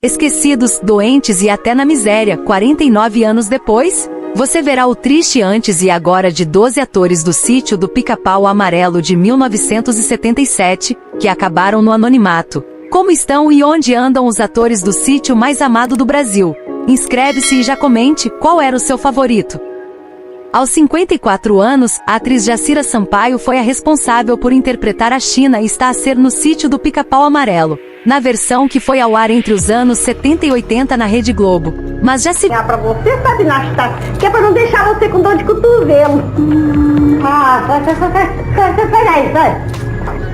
Esquecidos, doentes e até na miséria, 49 anos depois? Você verá o triste antes e agora de 12 atores do Sítio do Pica-Pau Amarelo de 1977, que acabaram no anonimato. Como estão e onde andam os atores do sítio mais amado do Brasil? Inscreve-se e já comente qual era o seu favorito. Aos 54 anos, a atriz Jacira Sampaio foi a responsável por interpretar a China e está a ser no Sítio do Pica-Pau Amarelo, na versão que foi ao ar entre os anos 70 e 80 na Rede Globo. Mas já se... pra você, sabe, Nasta, que é pra não deixar você com dor de cotovelo. Sai.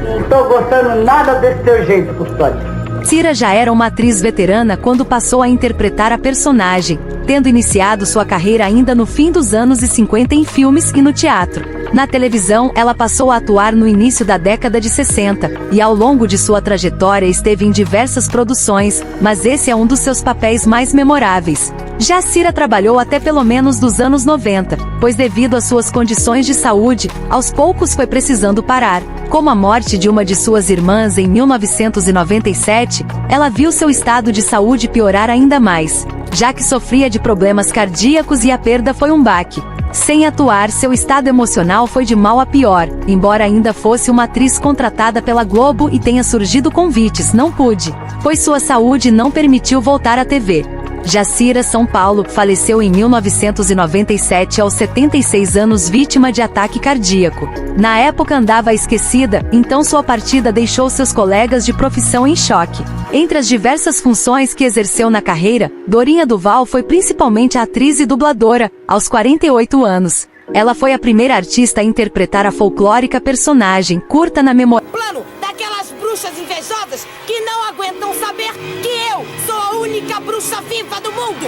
Não tô gostando nada desse teu jeito, Custódio. Cira já era uma atriz veterana quando passou a interpretar a personagem, tendo iniciado sua carreira ainda no fim dos anos 50 em filmes e no teatro. Na televisão, ela passou a atuar no início da década de 60, e ao longo de sua trajetória esteve em diversas produções, mas esse é um dos seus papéis mais memoráveis. Já Cira trabalhou até pelo menos dos anos 90, pois devido às suas condições de saúde, aos poucos foi precisando parar. Como a morte de uma de suas irmãs em 1997, ela viu seu estado de saúde piorar ainda mais, já que sofria de problemas cardíacos e a perda foi um baque. Sem atuar, seu estado emocional foi de mal a pior, embora ainda fosse uma atriz contratada pela Globo e tenha surgido convites, não pude, pois sua saúde não permitiu voltar à TV. Jacira São Paulo faleceu em 1997 aos 76 anos vítima de ataque cardíaco. Na época andava esquecida, então sua partida deixou seus colegas de profissão em choque. Entre as diversas funções que exerceu na carreira, Dorinha Duval foi principalmente atriz e dubladora, aos 48 anos. Ela foi a primeira artista a interpretar a folclórica personagem, curta na memória. Plano daquelas bruxas invejosas que não aguentam saber que eu sou a única bruxa viva do mundo.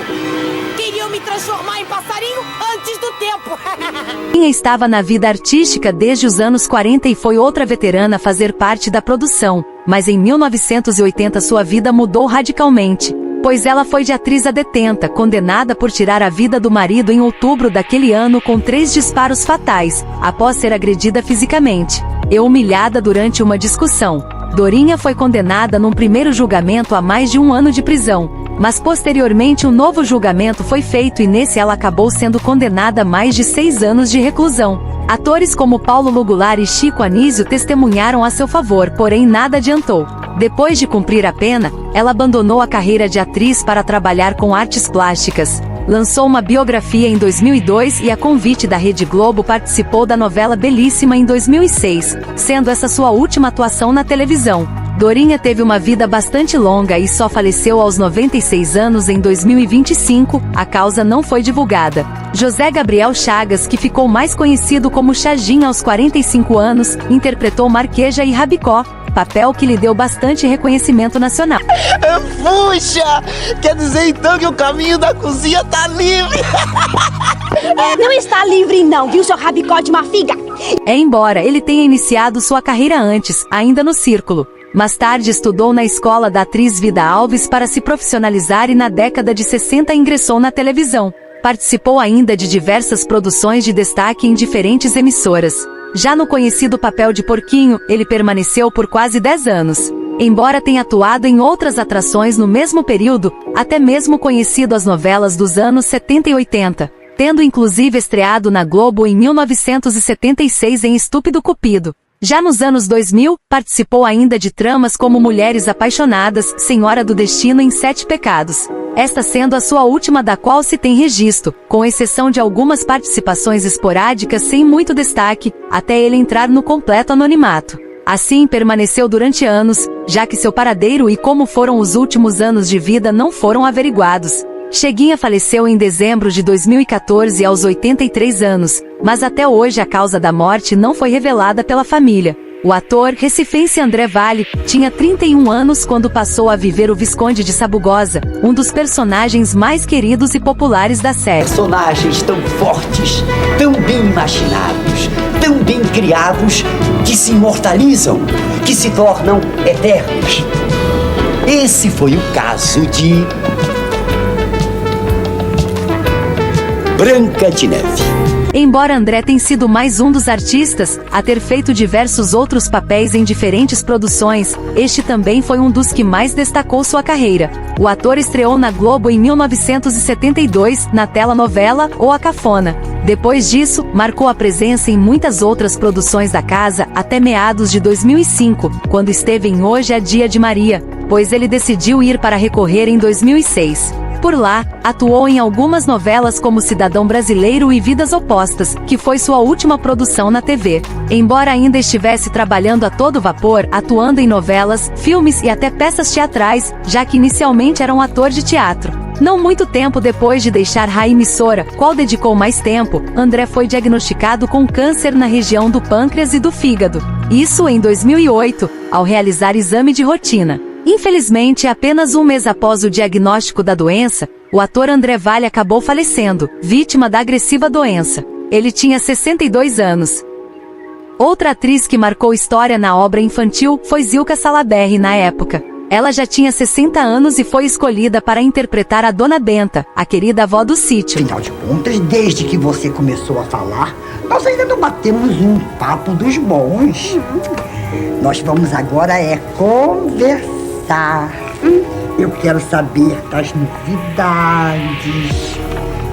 Queriam me transformar em passarinho antes do tempo. Dorinha estava na vida artística desde os anos 40 e foi outra veterana a fazer parte da produção, mas em 1980 sua vida mudou radicalmente, pois ela foi de atriz a detenta, condenada por tirar a vida do marido em outubro daquele ano com 3 disparos fatais, após ser agredida fisicamente e humilhada durante uma discussão. Dorinha foi condenada num primeiro julgamento a mais de 1 ano de prisão, mas posteriormente um novo julgamento foi feito e nesse ela acabou sendo condenada a mais de 6 anos de reclusão. Atores como Paulo Lugular e Chico Anísio testemunharam a seu favor, porém nada adiantou. Depois de cumprir a pena, ela abandonou a carreira de atriz para trabalhar com artes plásticas. Lançou uma biografia em 2002 e a convite da Rede Globo participou da novela Belíssima em 2006, sendo essa sua última atuação na televisão. Dorinha teve uma vida bastante longa e só faleceu aos 96 anos em 2025, a causa não foi divulgada. José Gabriel Chagas, que ficou mais conhecido como Chagin aos 45 anos, interpretou Marqueja e Rabicó, papel que lhe deu bastante reconhecimento nacional. Puxa! Quer dizer então que o caminho da cozinha tá livre? Não está livre não, viu, seu rabicó de mafiga? Embora ele tenha iniciado sua carreira antes, ainda no Círculo. Mais tarde estudou na escola da atriz Vida Alves para se profissionalizar e na década de 60 ingressou na televisão. Participou ainda de diversas produções de destaque em diferentes emissoras. Já no conhecido papel de Porquinho, ele permaneceu por quase 10 anos. Embora tenha atuado em outras atrações no mesmo período, até mesmo conhecido as novelas dos anos 70 e 80, tendo inclusive estreado na Globo em 1976 em Estúpido Cupido. Já nos anos 2000, participou ainda de tramas como Mulheres Apaixonadas, Senhora do Destino em 7 Pecados. Esta sendo a sua última da qual se tem registro, com exceção de algumas participações esporádicas sem muito destaque, até ele entrar no completo anonimato. Assim permaneceu durante anos, já que seu paradeiro e como foram os últimos anos de vida não foram averiguados. Cheguinha faleceu em dezembro de 2014 aos 83 anos, mas até hoje a causa da morte não foi revelada pela família. O ator recifense André Vale tinha 31 anos quando passou a viver o Visconde de Sabugosa, um dos personagens mais queridos e populares da série. Personagens tão fortes, tão bem imaginados, tão bem criados, que se imortalizam, que se tornam eternos. Esse foi o caso de Branca de Neve. Embora André tenha sido mais um dos artistas a ter feito diversos outros papéis em diferentes produções, este também foi um dos que mais destacou sua carreira. O ator estreou na Globo em 1972, na telenovela O A Cafona. Depois disso, marcou a presença em muitas outras produções da casa até meados de 2005, quando esteve em Hoje é Dia de Maria, pois ele decidiu ir para Recorrer em 2006. Por lá, atuou em algumas novelas como Cidadão Brasileiro e Vidas Opostas, que foi sua última produção na TV. Embora ainda estivesse trabalhando a todo vapor, atuando em novelas, filmes e até peças teatrais, já que inicialmente era um ator de teatro. Não muito tempo depois de deixar a emissora, qual dedicou mais tempo, André foi diagnosticado com câncer na região do pâncreas e do fígado. Isso em 2008, ao realizar exame de rotina. Infelizmente, apenas um mês após o diagnóstico da doença, o ator André Valle acabou falecendo, vítima da agressiva doença. Ele tinha 62 anos. Outra atriz que marcou história na obra infantil foi Zilka Salaberry na época. Ela já tinha 60 anos e foi escolhida para interpretar a Dona Benta, a querida avó do sítio. Afinal de contas, desde que você começou a falar, nós ainda não batemos um papo dos bons. Nós vamos agora conversar. Eu quero saber das novidades.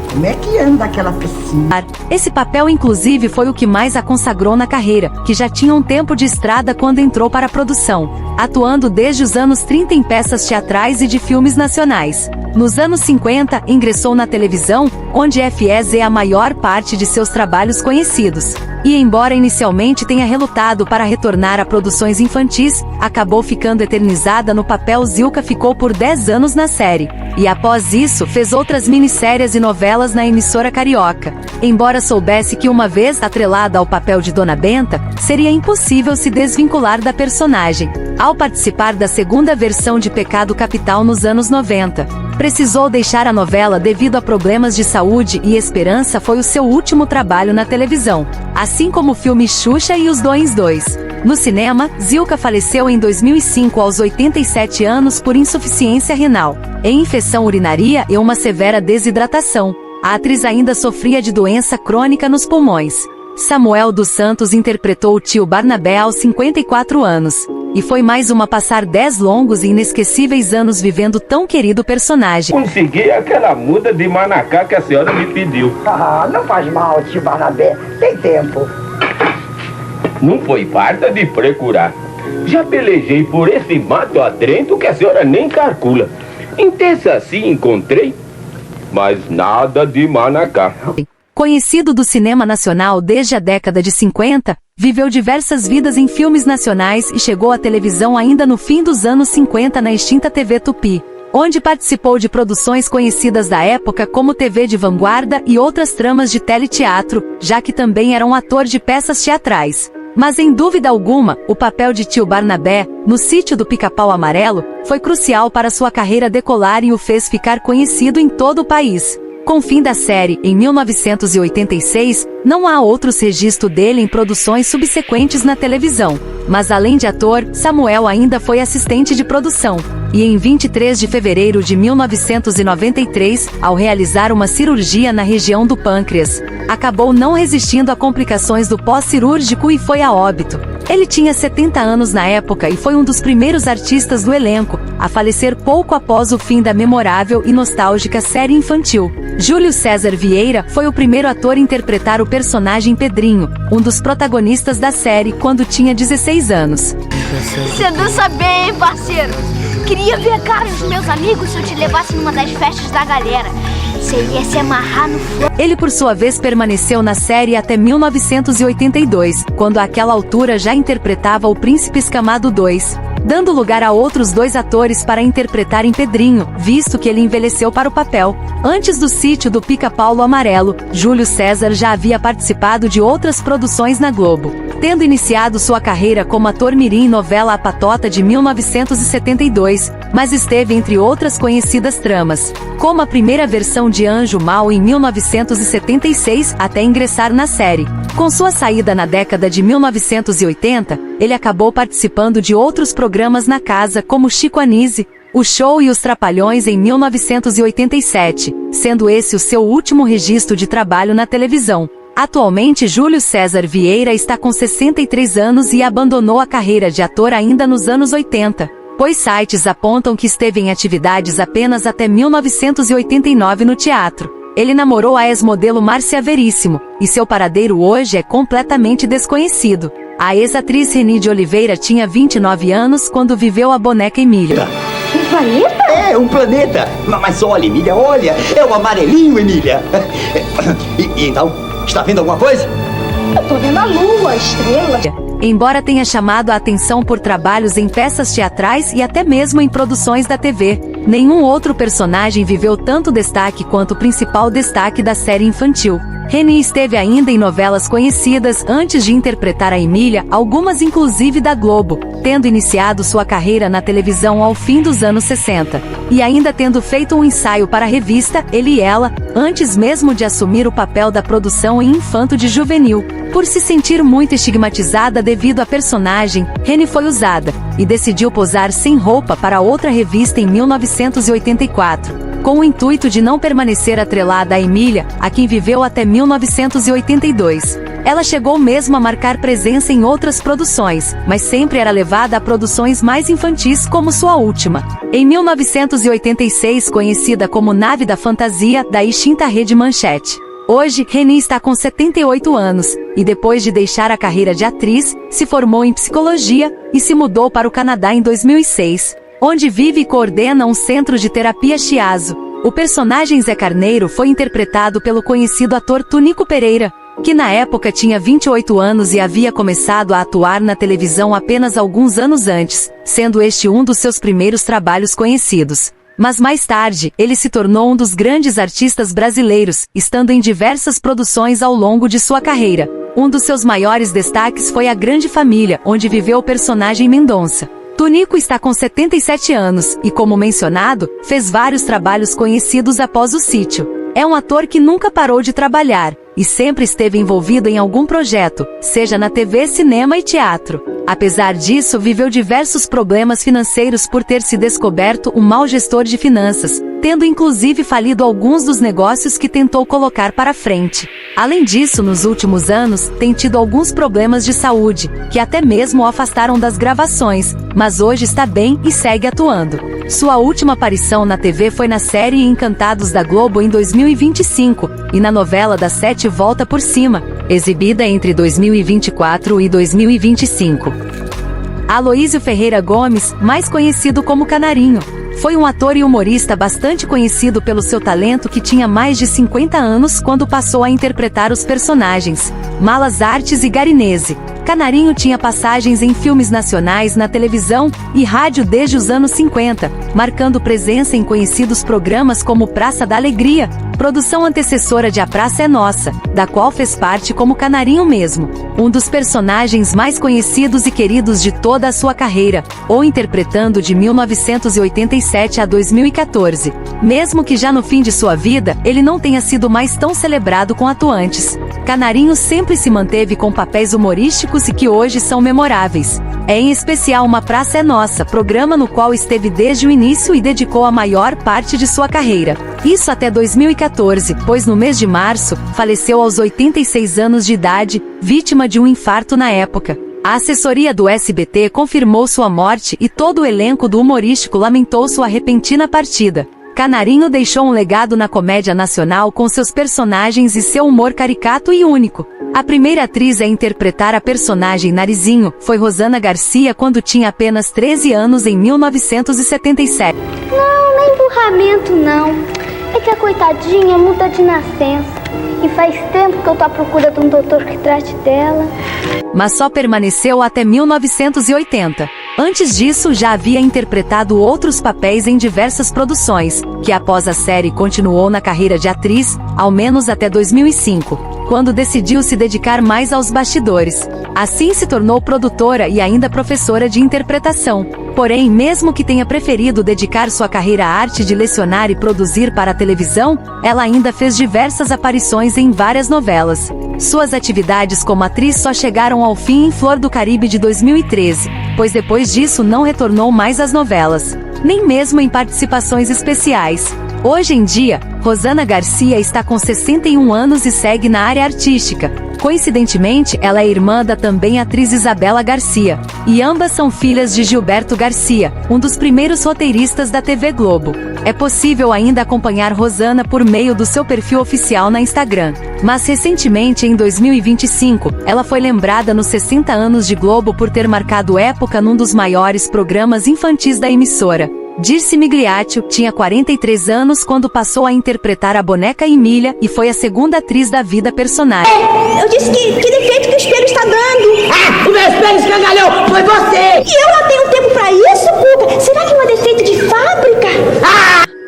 Como é que anda aquela piscina? Esse papel inclusive foi o que mais a consagrou na carreira, que já tinha um tempo de estrada quando entrou para a produção, atuando desde os anos 30 em peças teatrais e de filmes nacionais. Nos anos 50, ingressou na televisão, onde fez a maior parte de seus trabalhos conhecidos. E embora inicialmente tenha relutado para retornar a produções infantis, acabou ficando eternizada no papel. Zilka ficou por 10 anos na série. E após isso, fez outras minisséries e novelas na emissora carioca. Embora soubesse que uma vez atrelada ao papel de Dona Benta, seria impossível se desvincular da personagem. Ao participar da segunda versão de Pecado Capital nos anos 90, precisou deixar a novela devido a problemas de saúde e Esperança foi o seu último trabalho na televisão, assim como o filme Xuxa e os Dois 2. No cinema, Zilka faleceu em 2005 aos 87 anos por insuficiência renal, infecção urinária e uma severa desidratação. A atriz ainda sofria de doença crônica nos pulmões. Samuel dos Santos interpretou o tio Barnabé aos 54 anos. E foi mais uma passar 10 longos e inesquecíveis anos vivendo tão querido personagem. Consegui aquela muda de Manacá que a senhora me pediu. Não faz mal, tio Barnabé. Tem tempo. Não foi farta de procurar. Já pelejei por esse mato adrento que a senhora nem calcula. Em terça assim encontrei, mas nada de Manacá. Conhecido do cinema nacional desde a década de 50, viveu diversas vidas em filmes nacionais e chegou à televisão ainda no fim dos anos 50 na extinta TV Tupi, onde participou de produções conhecidas da época como TV de Vanguarda e outras tramas de teleteatro, já que também era um ator de peças teatrais. Mas sem dúvida alguma, o papel de tio Barnabé, no Sítio do Pica-Pau Amarelo, foi crucial para sua carreira decolar e o fez ficar conhecido em todo o país. Com o fim da série, em 1986, não há outros registros dele em produções subsequentes na televisão. Mas além de ator, Samuel ainda foi assistente de produção. E em 23 de fevereiro de 1993, ao realizar uma cirurgia na região do pâncreas, acabou não resistindo a complicações do pós-cirúrgico e foi a óbito. Ele tinha 70 anos na época e foi um dos primeiros artistas do elenco a falecer pouco após o fim da memorável e nostálgica série infantil. Júlio César Vieira foi o primeiro ator a interpretar o personagem Pedrinho, um dos protagonistas da série, quando tinha 16 anos. Você dança bem, hein, parceiro? Queria ver a cara dos meus amigos se eu te levasse numa das festas da galera. Você ia se amarrar no flanco. Ele por sua vez permaneceu na série até 1982, quando àquela altura já interpretava o Príncipe Escamado II, dando lugar a outros 2 atores para interpretarem Pedrinho, visto que ele envelheceu para o papel. Antes do Sítio do Pica-Pau Amarelo, Júlio César já havia participado de outras produções na Globo, tendo iniciado sua carreira como ator mirim em novela A Patota de 1972, mas esteve entre outras conhecidas tramas, como a primeira versão de Anjo Mau em 1976, até ingressar na série. Com sua saída na década de 1980, ele acabou participando de outros programas na casa como Chico Anísio, O Show e Os Trapalhões em 1987, sendo esse o seu último registro de trabalho na televisão. Atualmente Júlio César Vieira está com 63 anos e abandonou a carreira de ator ainda nos anos 80. pois sites apontam que esteve em atividades apenas até 1989 no teatro. Ele namorou a ex-modelo Márcia Veríssimo, e seu paradeiro hoje é completamente desconhecido. A ex-atriz Reni de Oliveira tinha 29 anos quando viveu a boneca Emília. Um planeta? É, um planeta. Mas olha, Emília, olha. É o amarelinho, Emília. E então, está vendo alguma coisa? Eu tô vendo a lua, a estrela. Embora tenha chamado a atenção por trabalhos em peças teatrais e até mesmo em produções da TV, nenhum outro personagem viveu tanto destaque quanto o principal destaque da série infantil. Reni esteve ainda em novelas conhecidas antes de interpretar a Emília, algumas inclusive da Globo, tendo iniciado sua carreira na televisão ao fim dos anos 60, e ainda tendo feito um ensaio para a revista Ele e Ela, antes mesmo de assumir o papel da produção em Infanto de Juvenil. Por se sentir muito estigmatizada devido à personagem, Reni foi usada, e decidiu posar sem roupa para outra revista em 1984. Com o intuito de não permanecer atrelada a Emília, a quem viveu até 1982. Ela chegou mesmo a marcar presença em outras produções, mas sempre era levada a produções mais infantis como sua última. Em 1986, conhecida como Nave da Fantasia, da extinta Rede Manchete. Hoje, Reni está com 78 anos, e depois de deixar a carreira de atriz, se formou em psicologia, e se mudou para o Canadá em 2006. Onde vive e coordena um centro de terapia Shiazo. O personagem Zé Carneiro foi interpretado pelo conhecido ator Tunico Pereira, que na época tinha 28 anos e havia começado a atuar na televisão apenas alguns anos antes, sendo este um dos seus primeiros trabalhos conhecidos. Mas mais tarde, ele se tornou um dos grandes artistas brasileiros, estando em diversas produções ao longo de sua carreira. Um dos seus maiores destaques foi A Grande Família, onde viveu o personagem Mendonça. Tunico está com 77 anos e, como mencionado, fez vários trabalhos conhecidos após o sítio. É um ator que nunca parou de trabalhar e sempre esteve envolvido em algum projeto, seja na TV, cinema e teatro. Apesar disso, viveu diversos problemas financeiros por ter se descoberto um mau gestor de finanças, tendo inclusive falido alguns dos negócios que tentou colocar para frente. Além disso, nos últimos anos, tem tido alguns problemas de saúde, que até mesmo o afastaram das gravações, mas hoje está bem e segue atuando. Sua última aparição na TV foi na série Encantados da Globo em 2025, e na novela das 7 Volta por Cima, exibida entre 2024 e 2025. Aloísio Ferreira Gomes, mais conhecido como Canarinho, foi um ator e humorista bastante conhecido pelo seu talento que tinha mais de 50 anos quando passou a interpretar os personagens Malas Artes e Garinese. Canarinho tinha passagens em filmes nacionais, na televisão e rádio desde os anos 50, marcando presença em conhecidos programas como Praça da Alegria, produção antecessora de A Praça é Nossa, da qual fez parte como Canarinho mesmo, um dos personagens mais conhecidos e queridos de toda a sua carreira, ou interpretando de 1987 a 2014. Mesmo que já no fim de sua vida, ele não tenha sido mais tão celebrado com atuantes. Canarinho sempre se manteve com papéis humorísticos e que hoje são memoráveis. É em especial Uma Praça é Nossa, programa no qual esteve desde o início e dedicou a maior parte de sua carreira. Isso até 2014, pois no mês de março, faleceu aos 86 anos de idade, vítima de um infarto na época. A assessoria do SBT confirmou sua morte e todo o elenco do humorístico lamentou sua repentina partida. Canarinho deixou um legado na comédia nacional com seus personagens e seu humor caricato e único. A primeira atriz a interpretar a personagem Narizinho foi Rosana Garcia quando tinha apenas 13 anos em 1977. Não é emburramento não. É que a coitadinha muda de nascença. E faz tempo que eu tô à procura de um doutor que trate dela. Mas só permaneceu até 1980. Antes disso, já havia interpretado outros papéis em diversas produções, que após a série continuou na carreira de atriz, ao menos até 2005, quando decidiu se dedicar mais aos bastidores. Assim se tornou produtora e ainda professora de interpretação. Porém, mesmo que tenha preferido dedicar sua carreira à arte de lecionar e produzir para a televisão, ela ainda fez diversas aparições em várias novelas. Suas atividades como atriz só chegaram ao fim em Flor do Caribe de 2013, pois depois disso não retornou mais às novelas, nem mesmo em participações especiais. Hoje em dia, Rosana Garcia está com 61 anos e segue na área artística, Coincidentemente, ela é irmã da também atriz Isabela Garcia, e ambas são filhas de Gilberto Garcia, um dos primeiros roteiristas da TV Globo. É possível ainda acompanhar Rosana por meio do seu perfil oficial na Instagram. Mas recentemente, em 2025, ela foi lembrada nos 60 anos de Globo por ter marcado época num dos maiores programas infantis da emissora. Dirce Migliaccio tinha 43 anos quando passou a interpretar a boneca Emília e foi a segunda atriz da vida personagem. Eu disse que defeito que o espelho está dando. Ah, o meu espelho escangalhou! Foi você! E eu não tenho tempo pra isso, Cuca? Será que não é defeito de fábrica?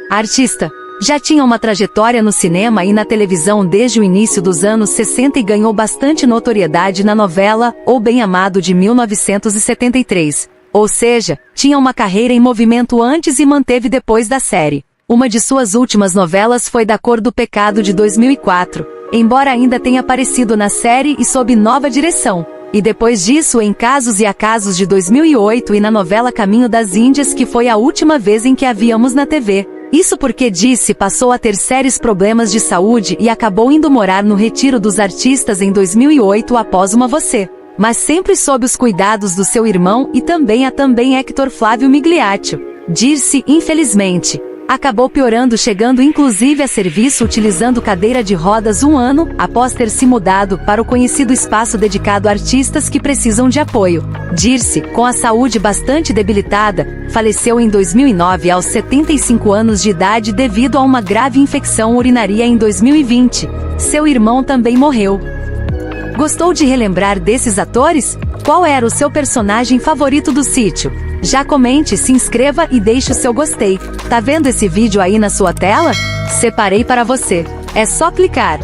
A artista já tinha uma trajetória no cinema e na televisão desde o início dos anos 60 e ganhou bastante notoriedade na novela O Bem Amado de 1973. Ou seja, tinha uma carreira em movimento antes e manteve depois da série. Uma de suas últimas novelas foi Da Cor do Pecado de 2004, embora ainda tenha aparecido na série e sob nova direção. E depois disso em Casos e Acasos de 2008 e na novela Caminho das Índias, que foi a última vez em que a víamos na TV. Isso porque Dirce passou a ter sérios problemas de saúde e acabou indo morar no Retiro dos Artistas em 2008 após uma AVC. Mas sempre sob os cuidados do seu irmão e também Héctor Flávio Migliaccio. Dirce, infelizmente, acabou piorando, chegando inclusive a serviço utilizando cadeira de rodas um ano após ter se mudado para o conhecido espaço dedicado a artistas que precisam de apoio. Dirce, com a saúde bastante debilitada, faleceu em 2009 aos 75 anos de idade devido a uma grave infecção urinária em 2020. Seu irmão também morreu. Gostou de relembrar desses atores? Qual era o seu personagem favorito do sítio? Já comente, se inscreva e deixe o seu gostei. Tá vendo esse vídeo aí na sua tela? Separei para você. É só clicar.